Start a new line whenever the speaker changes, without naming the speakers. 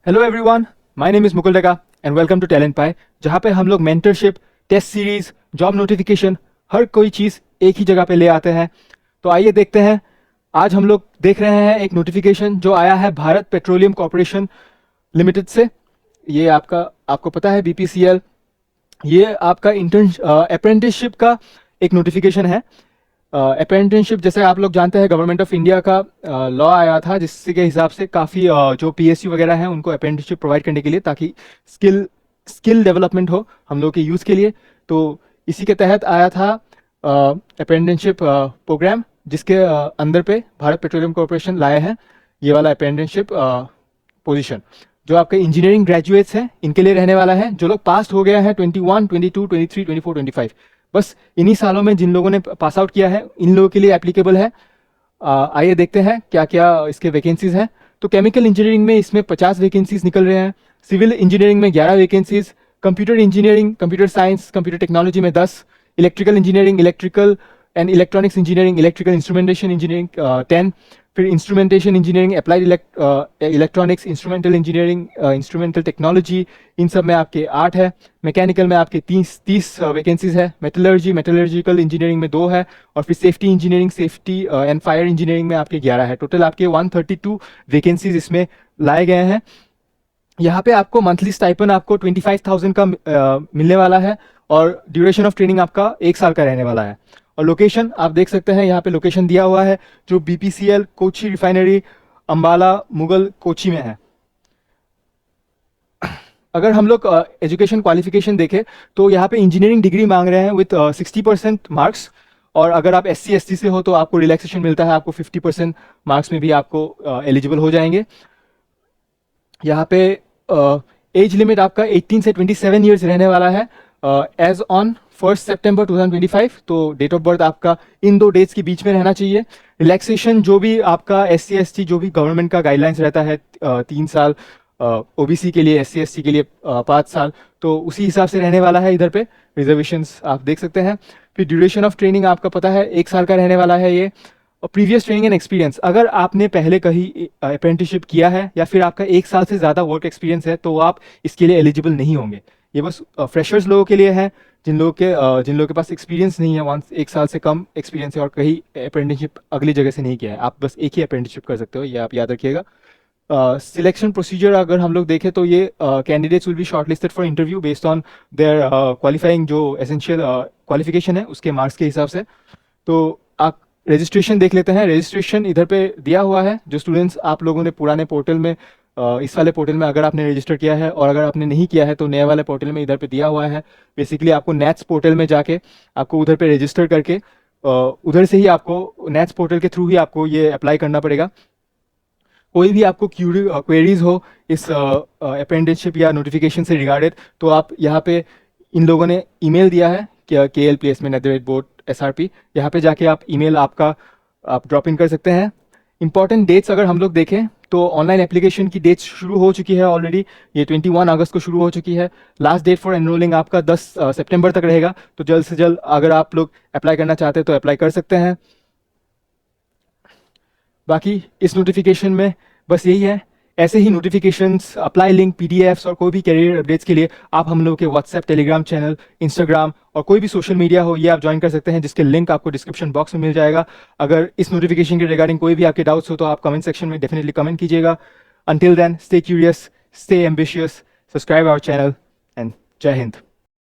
Hello everyone, my name is Mukul Daga and welcome to talent pie, जहाँ पे हम लोग mentorship, test series, job notification, हर कोई चीज़ एक ही जगह पे ले आते हैं। तो आइए देखते हैं। आज हम लोग देख रहे हैं एक नोटिफिकेशन जो आया है भारत पेट्रोलियम कॉरपोरेशन लिमिटेड से। ये आपको पता है बीपीसीएल। ये आपका इंटर्न अप्रेंटिसशिप का एक नोटिफिकेशन है। अप्रेंटिसशिप जैसे आप लोग जानते हैं, गवर्नमेंट ऑफ इंडिया का लॉ आया था जिसके के हिसाब से काफ़ी जो पीएसयू वगैरह हैं उनको अप्रेंटिसशिप प्रोवाइड करने के लिए, ताकि स्किल डेवलपमेंट हो हम लोग के यूज़ के लिए। तो इसी के तहत आया था अप्रेंटिसशिप प्रोग्राम, जिसके अंदर पे भारत पेट्रोलियम कॉरपोरेशन लाए हैं ये वाला अप्रेंटिसशिप पोजीशन। जो आपके इंजीनियरिंग ग्रेजुएट्स हैं इनके लिए रहने वाला है। जो लोग पास हो गया है 21, 22, 23, 24, 25, बस इन्हीं सालों में जिन लोगों ने पास आउट किया है इन लोगों के लिए एप्लीकेबल है। आइए देखते हैं क्या क्या इसके वैकेंसीज हैं। तो केमिकल इंजीनियरिंग में इसमें 50 वैकेंसीज निकल रहे हैं, सिविल इंजीनियरिंग में 11 vacancies, computer engineering, computer science, computer technology में 10, electrical engineering, electrical and electronics engineering, electrical instrumentation engineering 10, फिर instrumentation engineering, applied electronics, instrumental engineering, instrumental technology, इन सब में आपके 8 है। मैकेनिकल में आपके 30 वैकेंसीज है। मेटलर्जिकल इंजीनियरिंग में 2 है, और फिर safety engineering, safety and fire engineering में आपके 11 है। टोटल आपके 132 वैकेंसीज इसमें लाए गए हैं। यहाँ पे आपको मंथली स्टाइपन आपको 25,000 का मिलने वाला है, और ड्यूरेशन ऑफ ट्रेनिंग आपका 1 साल का रहने वाला है। और लोकेशन आप देख सकते हैं, यहाँ पे लोकेशन दिया हुआ है जो बीपीसीएल कोची रिफाइनरी अंबाला मुगल कोची में है। अगर हम लोग एजुकेशन क्वालिफिकेशन देखें तो यहाँ पे इंजीनियरिंग डिग्री मांग रहे हैं विथ 60% मार्क्स, और अगर आप SC ST से हो तो आपको रिलैक्सेशन मिलता है, आपको 50% मार्क्स में भी आपको एलिजिबल हो जाएंगे। यहाँ पे एज लिमिट आपका 18 से 27 ईयर्स रहने वाला है एज ऑन 1 सितंबर 2025। तो डेट ऑफ बर्थ आपका इन 2 डेट्स के बीच में रहना चाहिए। रिलैक्सेशन जो भी आपका SC ST जो भी गवर्नमेंट का गाइडलाइंस रहता है 3 साल, OBC के लिए, SC ST के लिए 5 साल, तो उसी हिसाब से रहने वाला है। इधर पे रिजर्वेशंस आप देख सकते हैं। फिर ड्यूरेशन ऑफ ट्रेनिंग आपका पता है 1 साल का रहने वाला है ये। और प्रीवियस ट्रेनिंग एंड एक्सपीरियंस, अगर आपने पहले कहीं अप्रेंटिसशिप किया है या फिर आपका 1 साल से ज़्यादा वर्क एक्सपीरियंस है तो आप इसके लिए एलिजिबल नहीं होंगे। ये बस फ्रेशर्स लोगों के लिए है, जिन लोगों के पास एक्सपीरियंस नहीं है, 1 साल से कम एक्सपीरियंस है और कहीं अप्रेंटिसशिप अगली जगह से नहीं किया है, आप बस एक ही अप्रेंटिसशिप कर सकते हो, ये आप याद रखिएगा। सिलेक्शन प्रोसीजर अगर हम लोग देखें तो ये candidates will be shortlisted for interview based on their qualifying जो एसेंशियल क्वालिफिकेशन है उसके मार्क्स के हिसाब से। तो आप रजिस्ट्रेशन देख लेते हैं। रजिस्ट्रेशन इधर पे दिया हुआ है। जो स्टूडेंट्स आप लोगों ने पुराने पोर्टल में, इस वाले पोर्टल में अगर आपने रजिस्टर किया है, और अगर आपने नहीं किया है तो नए वाले पोर्टल में इधर पे दिया हुआ है। बेसिकली आपको नेट्स पोर्टल में जाके आपको उधर पे रजिस्टर करके उधर से ही आपको नेट्स पोर्टल के थ्रू ही आपको ये अप्लाई करना पड़ेगा। कोई भी आपको क्वेरीज हो इस अप्रेंटिसशिप या नोटिफिकेशन से रिगार्डेड, तो आप यहाँ पे इन लोगों ने ईमेल दिया है कि KL_placement@board.SRP, यहाँ पे जाके आप ईमेल आप ड्रॉप इन कर सकते हैं। इंपॉर्टेंट डेट्स अगर हम लोग देखें तो ऑनलाइन एप्लीकेशन की डेट्स शुरू हो चुकी है ऑलरेडी। ये 21 अगस्त को शुरू हो चुकी है। लास्ट डेट फॉर एनरोलिंग आपका 10 सितंबर तक रहेगा। तो जल्द से जल्द अगर आप लोग अप्लाई करना चाहते हैं तो अप्लाई कर सकते हैं। बाकी इस नोटिफिकेशन में बस यही है। ऐसे ही नोटिफिकेशंस, अप्लाई लिंक, PDFs और कोई भी करियर अपडेट्स के लिए आप हम लोग के व्हाट्सएप, टेलीग्राम चैनल, इंस्टाग्राम और कोई भी सोशल मीडिया हो, ये आप ज्वाइन कर सकते हैं, जिसके लिंक आपको डिस्क्रिप्शन बॉक्स में मिल जाएगा। अगर इस नोटिफिकेशन के रिगार्डिंग कोई भी आपके डाउट्स हो तो आप कमेंट सेक्शन में डेफिनेटली कमेंट कीजिएगा। Until then, stay curious, stay ambitious, subscribe our channel, and जय हिंद।